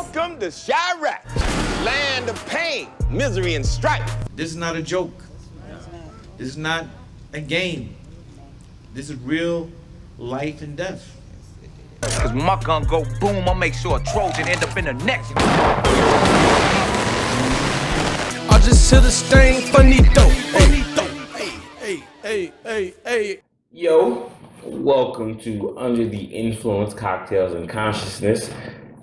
Welcome to Chiraq, land of pain, misery, and strife. This is not a joke. This is not a game. This is real life and death. Cause when my gun go boom, I'll make sure a Trojan end up in the next. I just hit a stain, funny dope. Hey. Yo, welcome to Under the Influence Cocktails and Consciousness.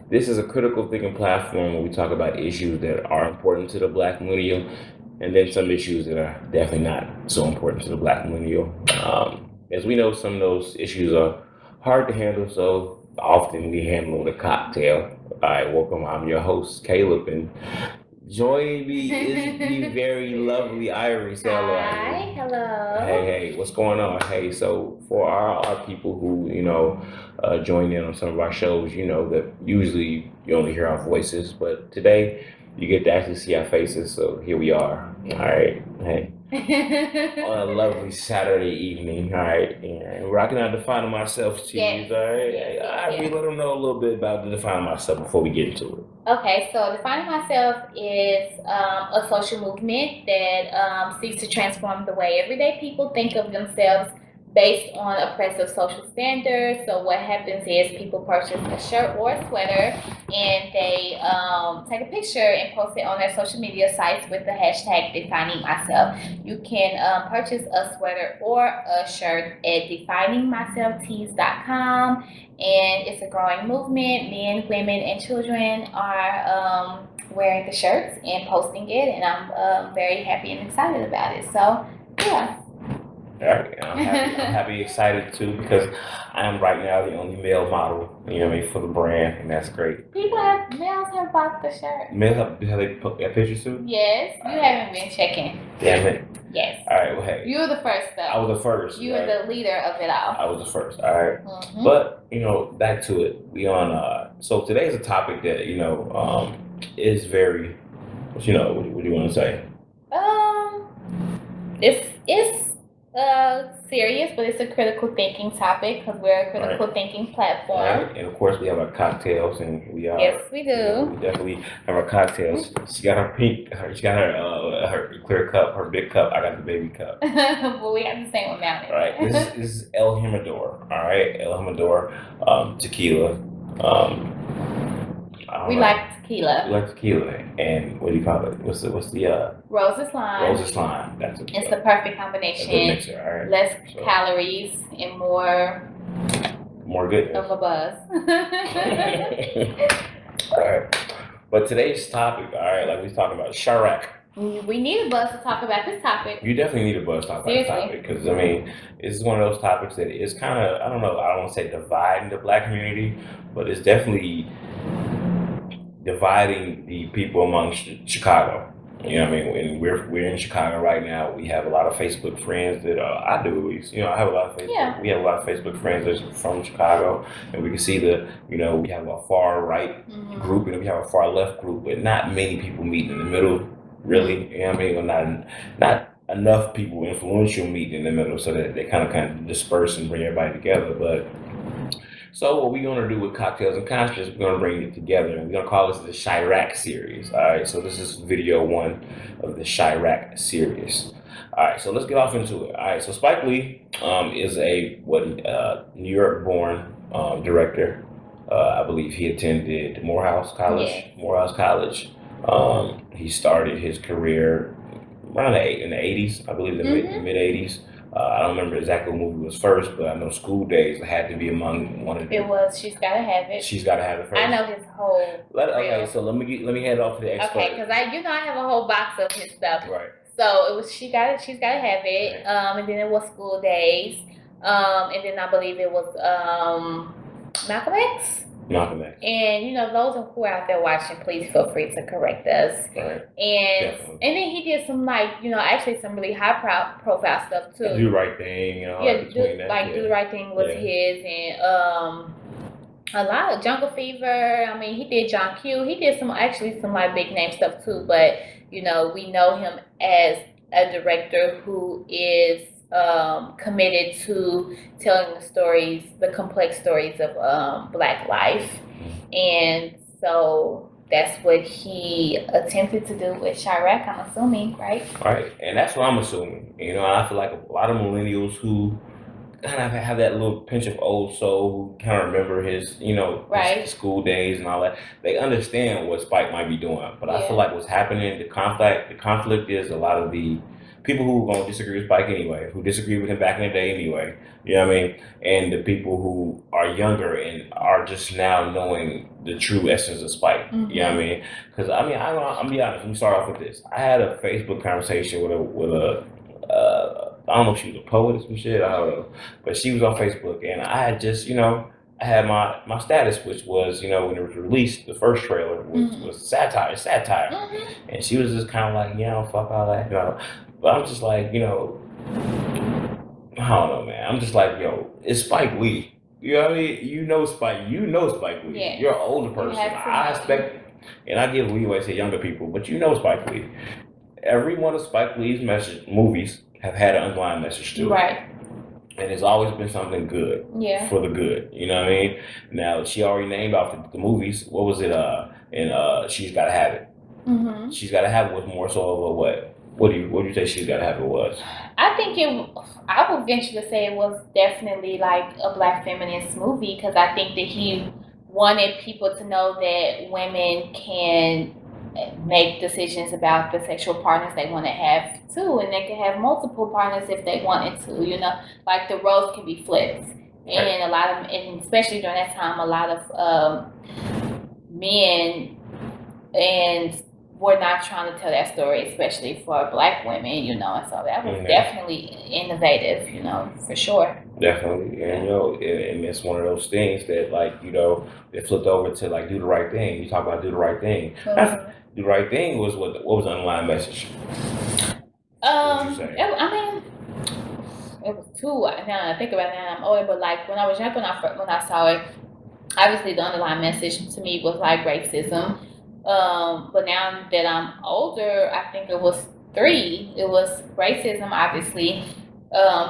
This is a critical thinking platform where we talk about issues that are important to the Black millennial, and then some issues that are definitely not so important to the Black millennial. As we know, some of those issues are hard to handle, so often we handle with a cocktail. All right, welcome. I'm your host, Caleb, and joining me is the very lovely Irie. Say hello, Hi, hello. Hey, what's going on? Hey, so for our people who, join in on some of our shows, you know that usually you only hear our voices, but today you get to actually see our faces, so here we are. All right, hey. On a lovely Saturday evening, all right, and rocking out defining myself to Yes. you, all right? Yes. Let them know a little bit about the defining myself before we get into it. Okay, so Defining Myself is a social movement that seeks to transform the way everyday people think of themselves based on oppressive social standards. So what happens is people purchase a shirt or a sweater and they take a picture and post it on their social media sites with the hashtag Defining Myself. You can purchase a sweater or a shirt at definingmyselftees.com, and it's a growing movement. Men, women, and children are wearing the shirts and posting it, and I'm very happy and excited about it. So yeah. All right, I'm happy, excited too, because I am right now the only male model, for the brand, and that's great. Males have bought the shirt. Males have they put that picture too? Yes, you haven't been checking. Damn it. Yes. All right, well, hey. You were the first, though. I was the first. You were the leader of it all. I was the first, all right. Mm-hmm. But, back to it. We on, so today's a topic that, is very, what do you want to say? It's serious, but it's a critical thinking topic because we're a critical thinking platform. Right. And of course, we have our cocktails, and we are. Yes, we do. We definitely have our cocktails. She got her pink. She got her clear cup, her big cup. I got the baby cup. But we got the same amount. All right. This is El Jimador. All right, El Jimador tequila. We like tequila. We like tequila, and what do you call it? What's the Roses Lime. Roses Lime. That's it. It's the perfect combination. A good mixer, all right. Less calories and more goodness. of a buzz. All right. But today's topic, all right, like we was talking about, Chiraq. We need a buzz to talk about this topic. You definitely need a buzz to talk about this topic, because this is one of those topics that is kind of, I don't want to say dividing the Black community, but it's definitely dividing the people amongst Chicago. You know what I mean? And we're in Chicago right now. We have a lot of Facebook friends that I do at least. I have a lot of Facebook. Yeah. We have a lot of Facebook friends that's from Chicago, and we can see we have a far right group and we have a far left group, but not many people meet in the middle. Really, you know what I mean? Or not enough people influential meet in the middle, so that they kind of disperse and bring everybody together. But so what we're gonna do with Cocktails and Consciousness, we're gonna bring it together, and we're gonna call this the Chiraq series. All right, so this is video 1 of the Chiraq series. All right, so let's get off into it. All right, so Spike Lee is a New York-born director. I believe he attended Morehouse College. Yeah. Morehouse College. He started his career around in the 80s, I believe, the mid 80s. I don't remember exactly what movie was first, but I know School Days had to be among one of them. It was She's Gotta Have It. She's Gotta Have It first. I know his whole. Okay, so let me head off to the expert. Okay, because I have a whole box of his stuff. Right. So it was She's Gotta Have It. Right. And then it was School Days. And then I believe it was Malcolm X. Malcolm X. And those who are out there watching, please feel free to correct us. Right. And then he did some actually some really high profile stuff too. Do the Right Thing, Do the Right Thing was his, and a lot of Jungle Fever. I mean, he did John Q. He did some big name stuff too. But we know him as a director who is committed to telling the complex stories of Black life. And So that's what he attempted to do with Chiraq, I'm assuming, right? Right, and that's what I'm assuming. And I feel like a lot of millennials who kind of have that little pinch of old soul, who kind of remember his, Right. his school days and all that. They understand what Spike might be doing, but I feel like what's happening, the conflict is a lot of the people who are going to disagree with Spike anyway, who disagree with him back in the day anyway. You know what I mean? And the people who are younger and are just now knowing the true essence of Spike. Mm-hmm. You know what I mean? Because I'm gonna be honest. Let me start off with this. I had a Facebook conversation with a I don't know if she was a poet or some shit. I don't know, but she was on Facebook, and I had just I had my status, which was when it was released, the first trailer was satire, Mm-hmm. and she was just kind of like, fuck all that, But I'm just like, I don't know, man. I'm just like, yo, it's Spike Lee. You know what I mean? Spike. Spike Lee. Yes. You're an older person. I expect, and I give leeway to younger people, but Spike Lee. Every one of Spike Lee's movies have had an underlying message to it. Right. And it's always been something good. Yeah. For the good. You know what I mean? Now, she already named off the movies. What was it? She's Gotta Have It. Mm-hmm. She's Gotta Have It was more so of a what? What do you say She's Gotta Have It was? I would venture to say it was definitely like a black feminist movie, because I think that he wanted people to know that women can make decisions about the sexual partners they want to have too, and they can have multiple partners if they wanted to. Like the roles can be flipped, and a lot of, and especially during that time, a lot of men and were not trying to tell that story, especially for black women, and so that was definitely innovative, for sure. Definitely, and and it's one of those things that it flipped over to like Do the Right Thing. You talk about Do the Right Thing. Mm-hmm. Do the Right Thing was what was the underlying message? What would you say? It was two. Now I think about it, now I'm older, but like when I was young, when I saw it, obviously the underlying message to me was like racism. But now that I'm older, I think it was three. It was racism, obviously,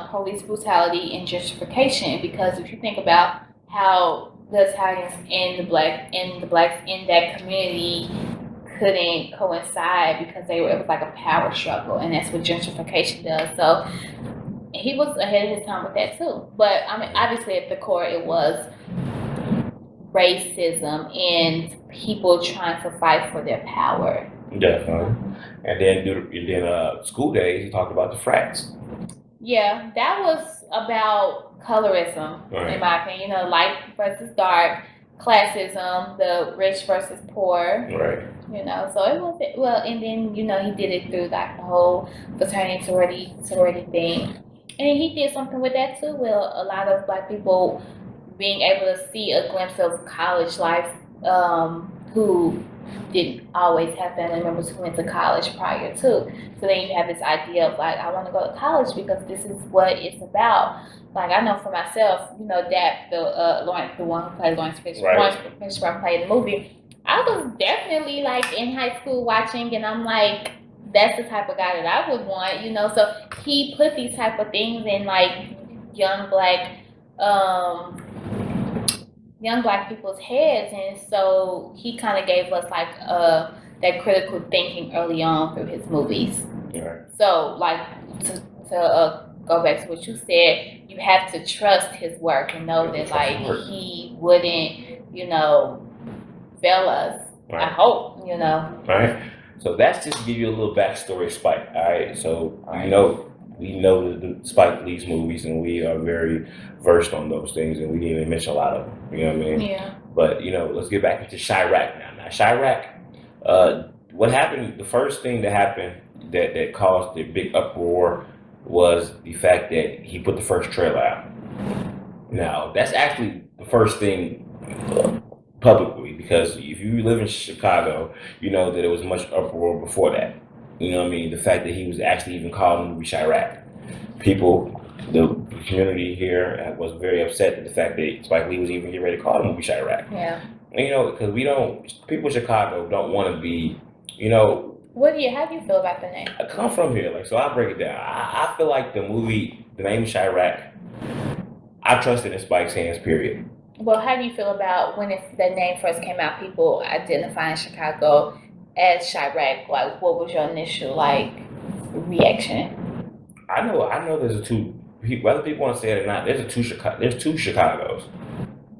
police brutality, and gentrification. Because if you think about how the Italians and the blacks in that community couldn't coincide because it was like a power struggle, and that's what gentrification does. So he was ahead of his time with that too. But I mean, obviously at the core, it was racism and people trying to fight for their power. Definitely. And then School Days, he talked about the frats. Yeah, that was about colorism, in my opinion. Light versus dark, classism, the rich versus poor. Right. So it was and then he did it through like the whole fraternity sorority thing, and he did something with that too, with a lot of black people being able to see a glimpse of college life, who didn't always have family members who went to college prior to. So then you have this idea of like, I want to go to college because this is what it's about. Like I know for myself, Dap, the one who played Lawrence Fishburne played the movie. I was definitely like in high school watching, and I'm like, that's the type of guy that I would want, So he put these type of things in like young black people's heads, and so he kind of gave us like that critical thinking early on through his movies. Right. So like to go back to what you said, you have to trust his work and know that like he wouldn't fail us. Right. I hope. Right. So that's just to give you a little backstory of Spike. All right. So we know the Spike Lee's movies, and we are very versed on those things, and we didn't even mention a lot of them. You know what I mean? Yeah. But let's get back into Chiraq now. Now Chiraq, what happened? The first thing that happened that caused the big uproar was the fact that he put the first trailer out. Now that's actually the first thing publicly, because if you live in Chicago, you know that there was much uproar before that. You know what I mean? The fact that he was actually even calling the movie Chiraq. People, the community here was very upset at the fact that Spike Lee was even getting ready to call the movie Chiraq. Yeah. And, because people in Chicago don't want to be, how do you feel about the name? I come from here, so I'll break it down. I feel like the name Chiraq, I trusted in Spike's hands, period. Well, how do you feel about when the name first came out, people identifying Chicago as Chirac? Like, what was your initial like reaction? I know. There's a two. Whether people want to say it or not, there's There's two Chicagos.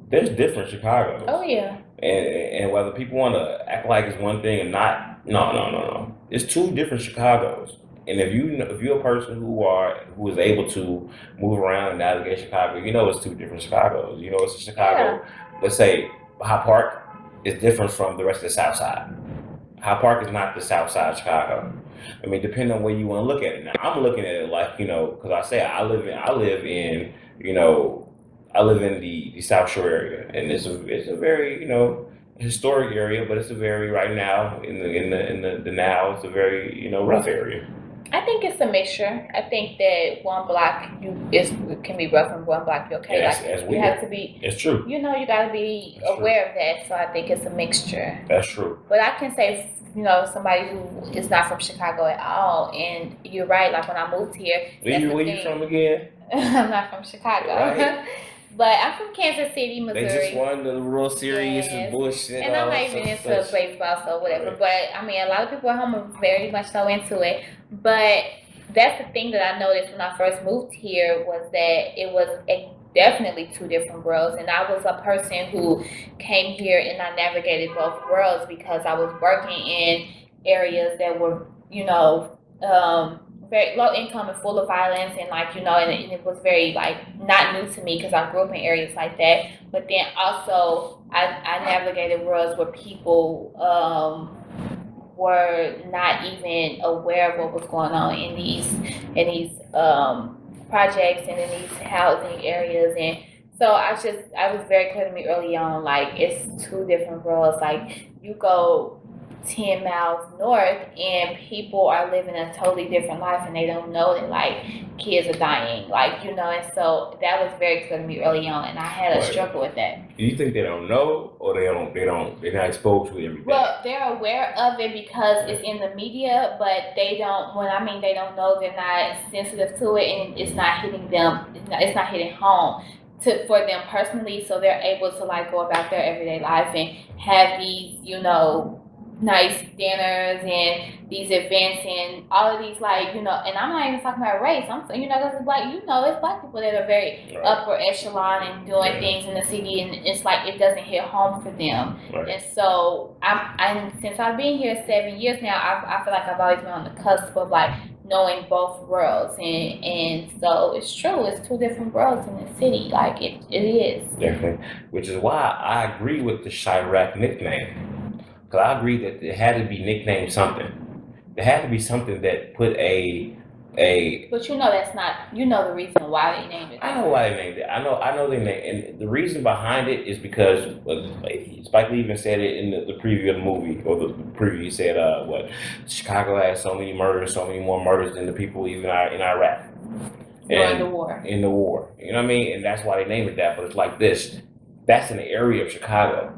There's different Chicagos. Oh yeah. And whether people want to act like it's one thing or not, no. It's two different Chicagos. And if you're a person who is able to move around and navigate Chicago, you know it's two different Chicagos. You know it's a Chicago. Let's say High Park is different from the rest of the South Side. High Park is not the South Side of Chicago. I mean, depending on where you want to look at it. Now, I'm looking at it like because I say I live in I live in the South Shore area, and it's a very historic area, but it's a very right now in the now it's a very rough area. I think it's a mixture. I think that one block can be rough and one block be okay. Yes, like as you have to be. It's true. You gotta be That's aware of that. So I think it's a mixture. That's true. But I can say, somebody who is not from Chicago at all, and you're right. Like when I moved here, Where you from again? I'm not from Chicago, Right. but I'm from Kansas City, Missouri. They just won the World Series Yes. and bullshit. And I'm not even into baseball, so whatever. Right. But I mean, a lot of people at home are very much so into it. But that's the thing that I noticed when I first moved here was that it was definitely two different worlds. And I was a person who came here and I navigated both worlds because I was working in areas that were, very low income and full of violence and and it was very not new to me because I grew up in areas like that. But then also I navigated worlds where people were not even aware of what was going on in these projects and in these housing areas. And so I was very clear to me early on, like it's two different worlds. Like you go 10 miles north and people are living a totally different life and they don't know that kids are dying, and so that was very clear to me early on, and I had a struggle with that. Do you think they don't know, or they're not exposed to it every day? Well, they're aware of it because it's in the media, but they don't. When I mean they don't know, they're not sensitive to it, and it's not hitting them. It's not hitting home for them personally. So they're able to go about their everyday life and have these, nice dinners and these events and all of these and I'm not even talking about race. I'm saying because it's it's black people that are very upper echelon and doing things in the city, and it's it doesn't hit home for them. Right. And so I'm since I've been here 7 years now, I feel like I've always been on the cusp of knowing both worlds, and so it's true. It's two different worlds in the city. It is. Definitely. Which is why I agree with the Chirac nickname. Because I agree that it had to be nicknamed something. There had to be something that put a. But that's not. The reason why they named it. I know why they named it. I know they named, and the reason behind it is because Spike Lee even said it in the preview of the movie, or the preview. He said, Chicago has so many murders, so many more murders than the people even in Iraq. During the war. In the war, you know what I mean, and that's why they named it that. But it's like this. That's an area of Chicago.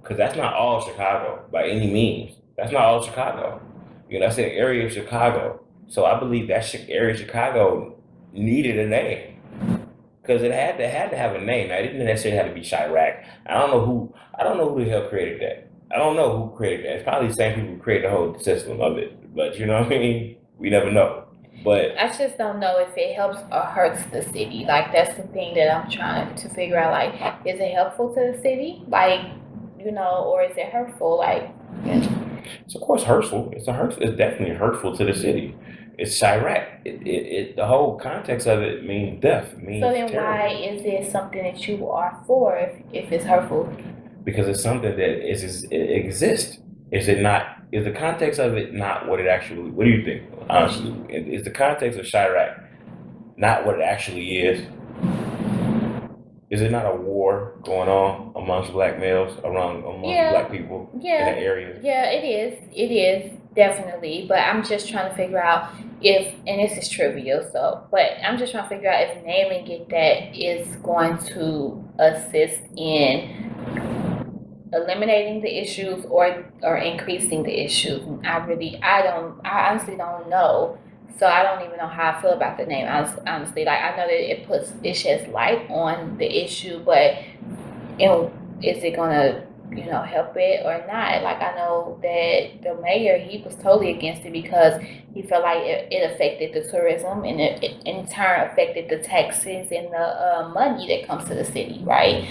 Because that's not all Chicago by any means. That's not all Chicago. That's an area of Chicago. So I believe that area of Chicago needed a name. Because it had to have a name. Now, it didn't necessarily have to be Chirac. I don't know who the hell created that. I don't know who created that. It's probably the same people who created the whole system of it. But you know what I mean? We never know. But I just don't know if it helps or hurts the city. That's the thing that I'm trying to figure out. Is it helpful to the city? Or is it hurtful? It's of course hurtful. It's definitely hurtful to the city. It's Chirac. The whole context of it means death. It means so then terrible. Why is it something that you are for if it's hurtful? Because it's something that it exists. Is it not? Is the context of it not what it actually? What do you think? Honestly, is the context of Chirac not what it actually is? Is it not a war going on amongst black males, amongst black people in that area? Yeah, it is. It is, definitely. But I'm just trying to figure out and this is trivial, but I'm just trying to figure out if naming it that is going to assist in eliminating the issues or increasing the issues. I honestly don't know. So I don't even know how I feel about the name. Honestly, I know that it sheds light on the issue, but and is it gonna, help it or not? Like, I know that the mayor, he was totally against it because he felt like it affected the tourism, and it in turn affected the taxes and the money that comes to the city, right?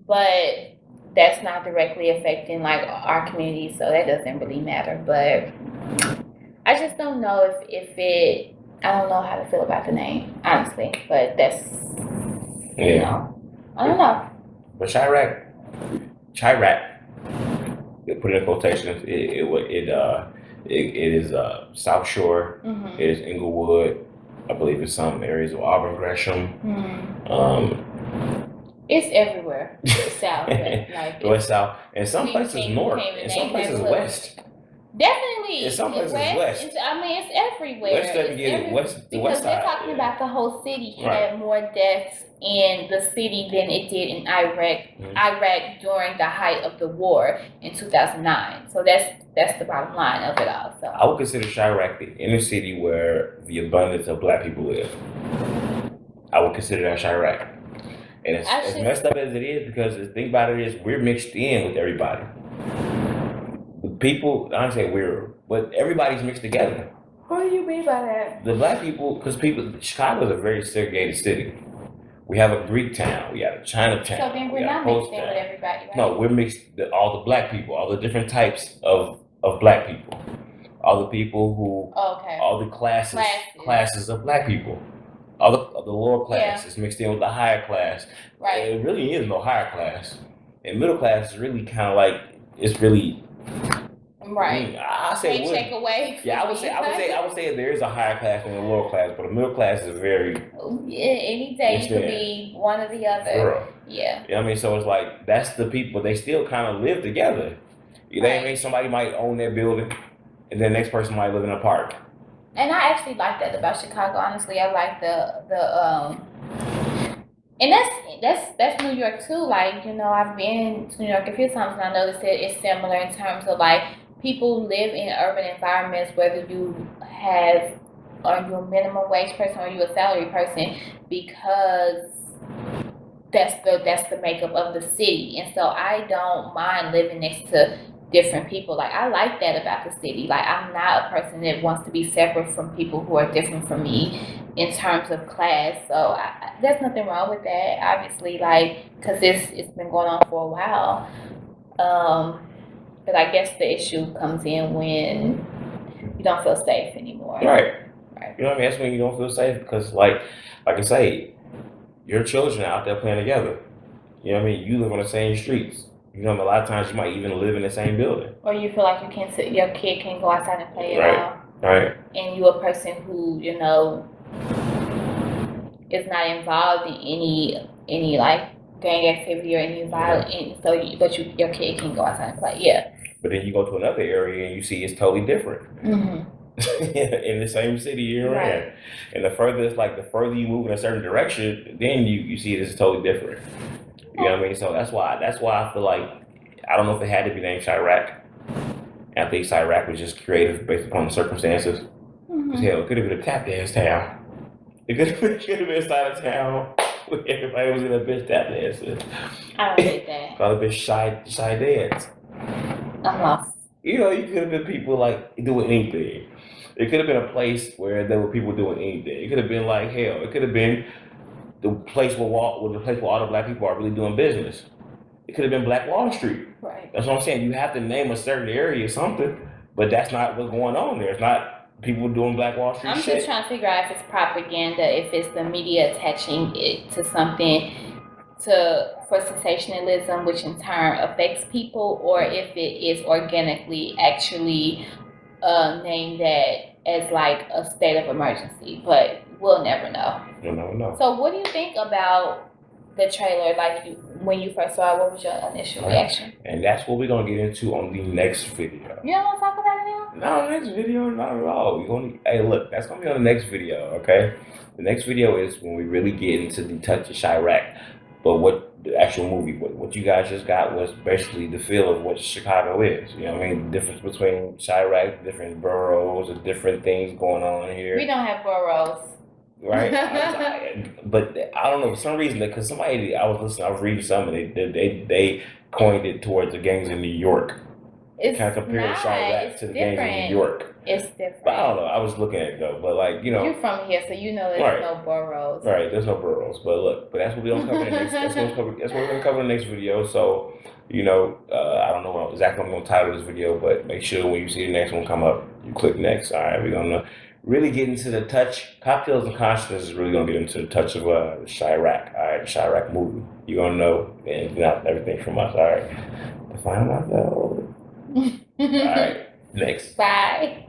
But that's not directly affecting like our community, so that doesn't really matter. But I just don't know if it. I don't know how to feel about the name, honestly. But that's, I don't know. But Chiraq, they put it in quotations. It is South Shore. Mm-hmm. It is Inglewood. I believe it's some areas of Auburn, Gresham. It's everywhere. South, like West, south, and some we places can't- north, we can't and even some name places neighborhoods. west. Definitely. In some places west. It's everywhere. West doesn't get it. West, the because west they're side. talking yeah. about the whole city Right. had more deaths in the city than it did in Iraq. Mhm. Iraq during the height of the war in 2009. So that's the bottom line of it all. So I would consider Chiraq the inner city where the abundance of black people live. I would consider that Chiraq. And as messed up as it is, because the thing about it is we're mixed in with everybody. The people, I don't say we're, but everybody's mixed together. what do you mean by that? The black people, because Chicago is a very segregated city. We have a Greek town, we have a Chinatown. So then we're we got not a mixed Post in town. with everybody, right? No, we're mixed. All the black people, all the different types of black people, all the people who, Okay. all the classes of black people, all the lower class is mixed in with the higher class. Right. And it really is no higher class, and middle class is really kind of like it's really. Right. I say Paycheck away. Yeah, I would say there is a higher class and a lower class, but a middle class is very. Yeah, any day you could be one or the other. Girl. Yeah. You know what I mean? So it's like that's the people. They still kind of live together. You know what I mean? Somebody might own their building, and then the next person might live in a park. And I actually like that about Chicago. Honestly, I like and that's New York too. Like, I've been to New York a few times, and I noticed that it's similar in terms of like people live in urban environments, whether are you a minimum wage person or you a salary person, because that's the makeup of the city. And so I don't mind living next to different people. Like, I like that about the city. Like, I'm not a person that wants to be separate from people who are different from me in terms of class. So there's nothing wrong with that, obviously, like, because it's been going on for a while. But I guess the issue comes in when you don't feel safe anymore. Right. You know what I mean? That's when you don't feel safe because, like I say, your children are out there playing together. You know what I mean? You live on the same streets. You know, a lot of times you might even live in the same building. Or you feel like your kid can't go outside and play at all. Right. And you're a person who, is not involved in any like gang activity or any violence. And your kid can go outside and play. Yeah. But then you go to another area and you see it's totally different. Mm-hmm. In the same city you're in. And the further you move in a certain direction, then you see it is totally different. You know what I mean? So that's why I feel like, I don't know if it had to be named Chiraq. I think Chiraq was just creative based upon the circumstances. Because hell, it could have been a tap dance town. It could have been a side of town where everybody was in a bitch tap dancing. I don't get that. Called a bitch shy dance. I'm lost. You could have been people like doing anything. It could have been a place where there were people doing anything. It could have been like, hell, it could have been the place where all the black people are really doing business. It could have been Black Wall Street. Right. That's what I'm saying. You have to name a certain area or something, but that's not what's going on there. It's not people doing Black Wall Street shit. I'm just trying to figure out if it's propaganda, if it's the media attaching it to something for sensationalism, which in turn affects people, or if it is organically actually named that as like a state of emergency. But we'll never know. You'll never know. So what do you think about the trailer? Like, when you first saw it, what was your initial reaction? And that's what we're going to get into on the next video. You don't want to talk about it now? No, next video, not at all. Hey, look, that's going to be on the next video, okay? The next video is when we really get into the touch of Chiraq. But what the actual movie, what you guys just got was basically the feel of what Chicago is. You know what I mean? The difference between Chiraq, different boroughs, and different things going on here. We don't have boroughs. right? But I don't know for some reason because I was reading something. They coined it towards the gangs in New York. It's Kind of comparing not. Chirac It's to the gangs in New York. It's different. But I don't know. I was looking at it though. But like You're from here, so you know there's Right. no boroughs. Right, there's no boroughs. But look, but that's what we're gonna cover in the next. That's what we're gonna cover in the next video. So I don't know exactly what I'm gonna title this video, but make sure when you see the next one come up, you click next. All right, we're gonna really get into the touch. Cocktails and Consciousness is really gonna get into the touch of Chirac. All right, the Chirac movie. You're gonna know and not everything from us. All right, define myself. All right, next. Bye.